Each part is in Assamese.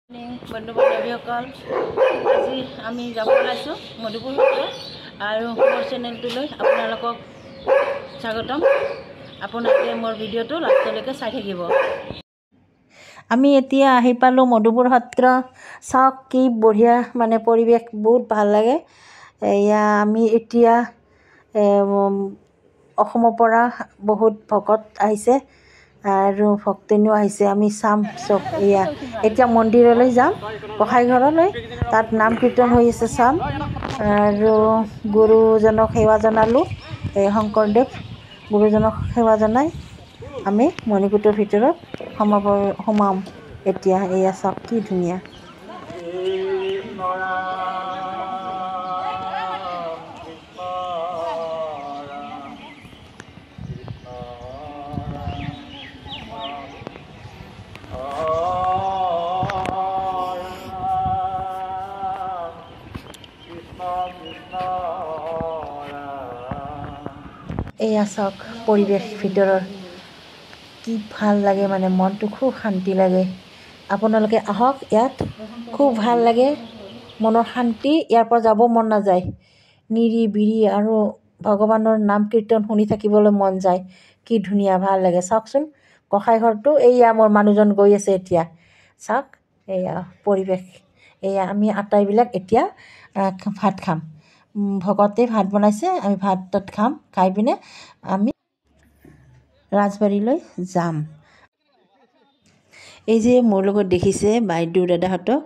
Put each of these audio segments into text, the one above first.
বন্ধু বান্ধৱীসকল আজি আমি যাব ওলাইছোঁ মধুপুৰ সত্ৰ আৰু মোৰ চেনেলটোলৈ আপোনালোকক স্বাগতম। আপোনালোকে মোৰ ভিডিঅ'টো লাষ্টলৈকে চাই থাকিব। আমি এতিয়া আহি পালোঁ মধুপুৰ সত্ৰ। চাওক কি বঢ়িয়া পৰিৱেশ, বহুত ভাল লাগে। এয়া আমি এতিয়া অসমৰ পৰা বহুত ভকত আহিছে আৰু ভক্তনীও আহিছে। আমি চাম চব। এতিয়া মন্দিৰলৈ যাম, গোসাঁইঘৰলৈ, তাত নাম কীৰ্তন হৈ আছে চাম আৰু গুৰুজনক সেৱা জনালোঁ। শংকৰদেৱ গুৰুজনক সেৱা জনাই আমি মণিকূটৰ ভিতৰত সোমাম এতিয়া। এয়া চাওক কি ধুনীয়া। এয়া চাওক পৰিৱেশ ভিতৰৰ কি ভাল লাগে, মনটো খুব শান্তি লাগে। আপোনালোকে আহক, ইয়াত খুব ভাল লাগে, মনৰ শান্তি। ইয়াৰ পৰা যাব মন নাযায়। নিৰিবিৰি আৰু ভগৱানৰ নাম কীৰ্তন শুনি থাকিবলৈ মন যায়। কি ধুনীয়া, ভাল লাগে। চাওকচোন গোসাঁইঘৰটো। এয়া মোৰ মানুহজন গৈ আছে এতিয়া। চাওক এয়া পৰিৱেশ। এয়া আমি আটাইবিলাক এতিয়া ভাত খাম। ভকতে ভাত বনাইছে, আমি ভাত তাত খাম। খাই পিনে আমি ৰাজবাৰীলৈ যাম। এই যে মোৰ লগত দেখিছে বাইদেউ দাদাহঁতক,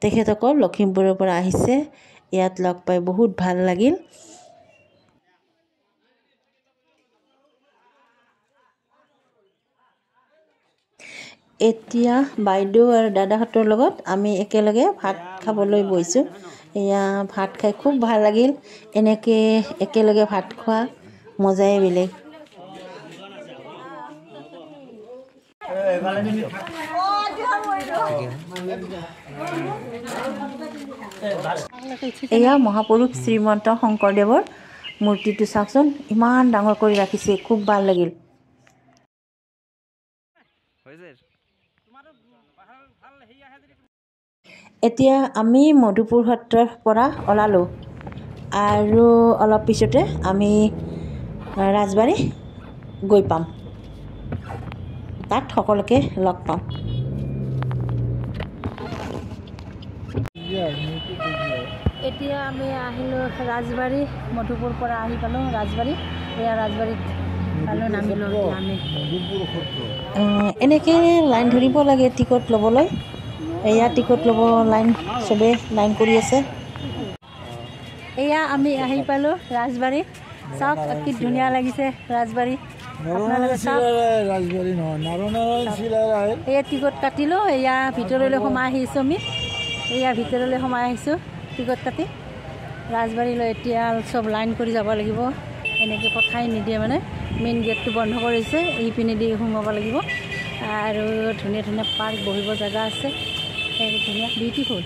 তেখেতসকল লখিমপুৰৰ পৰা আহিছে। ইয়াত লগ পাই বহুত ভাল লাগিল। এতিয়া বাইদেউ আৰু দাদাহঁতৰ লগত আমি একেলগে ভাত খাবলৈ বহিছোঁ। এয়া ভাত খাই খুব ভাল লাগিল। এনেকৈ একেলগে ভাত খোৱা মজাই বেলেগ। এয়া মহাপুৰুষ শ্ৰীমন্ত শংকৰদেৱৰ মূৰ্তিটো চাওকচোন, ইমান ডাঙৰ কৰি ৰাখিছে, খুব ভাল লাগিল। এতিয়া আমি মধুপুৰ সত্ৰৰ পৰা ওলালোঁ আৰু অলপ পিছতে আমি ৰাজবাৰী গৈ পাম। তাত সকলোকে লগ পাম। এতিয়া আমি আহিলোঁ ৰাজবাৰী। মধুপুৰ পৰা আহি পালোঁ ৰাজবাৰী। এয়া ৰাজবাৰীত পালোঁ, নামিলোঁ আমি। এনেকৈ লাইন ধৰিব লাগে টিকট ল'বলৈ। এয়া টিকট ল'ব লাইন, চবেই লাইন কৰি আছে। এয়া আমি আহি পালোঁ ৰাজবাৰী। চাওক কি ধুনীয়া লাগিছে ৰাজবাৰী। এয়া টিকট কাটিলোঁ। এয়া ভিতৰলৈ সোমাই আহিছোঁ আমি। এয়া ভিতৰলৈ সোমাই আহিছোঁ টিকট কাটি ৰাজবাৰীলৈ। এতিয়া চব লাইন কৰি যাব লাগিব। এনেকৈ পঠাই নিদিয়ে, মেইন গেটটো বন্ধ কৰিছে। এইপিনেদি সোমাব লাগিব। আৰু ধুনীয়া ধুনীয়া পাৰ্ক, বহিব জেগা আছে। ধুনীয়া, বিউটিফুল,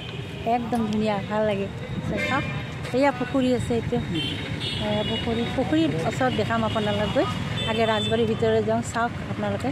একদম ধুনীয়া, ভাল লাগে। চাওক এয়া পুখুৰী আছে। এইটো পুখুৰীৰ ওচৰত দেখাম আপোনালোক গৈ। আগে ৰাজবাৰীৰ ভিতৰত যাওঁ, চাওক আপোনালোকে।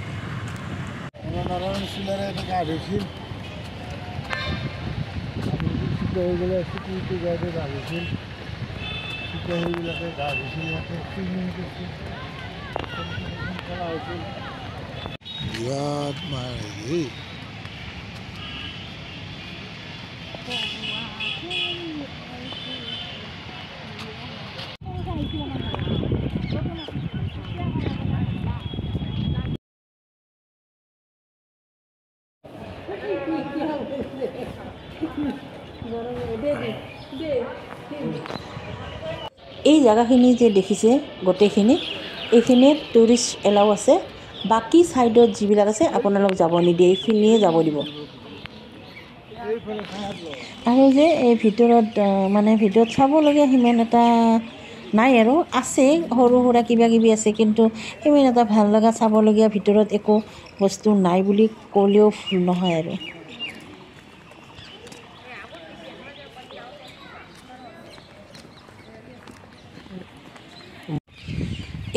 এই জেগাখিনি যে দেখিছে গোটেইখিনি, এইখিনিত টুৰিষ্ট এলাও আছে। বাকী ছাইডত যিবিলাক আছে আপোনালোক যাব নিদিয়ে, এইখিনিয়ে যাব দিব। আৰু যে এই ভিতৰত ভিতৰত চাবলগীয়া সিমান এটা নাই আৰু, আছে সৰু সুৰা কিবা কিবি আছে, কিন্তু সিমান এটা ভাল লগা চাবলগীয়া ভিতৰত একো বস্তু নাই বুলি ক'লেও ভুল নহয় আৰু।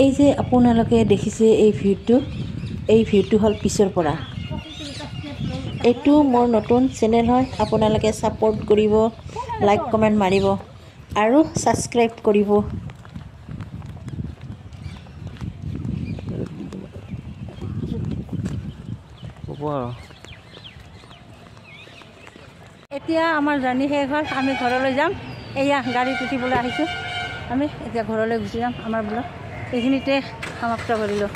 এই যে আপোনালোকে দেখিছে এই ভিউটো হ'ল পিছৰ পৰা। এইটো মোৰ নতুন চেনেল হয়, আপোনালোকে ছাপোৰ্ট কৰিব, লাইক কমেণ্ট মাৰিব আৰু ছাবস্ক্ৰাইব কৰিব। এতিয়া আমাৰ জাৰ্ণি শেষ হ'ল, আমি ঘৰলৈ যাম। এয়া গাড়ীত উঠিবলৈ আহিছোঁ, আমি এতিয়া ঘৰলৈ গুচি যাম। আমাৰ ব্লগ এইখিনিতে সমাপ্ত কৰিলোঁ।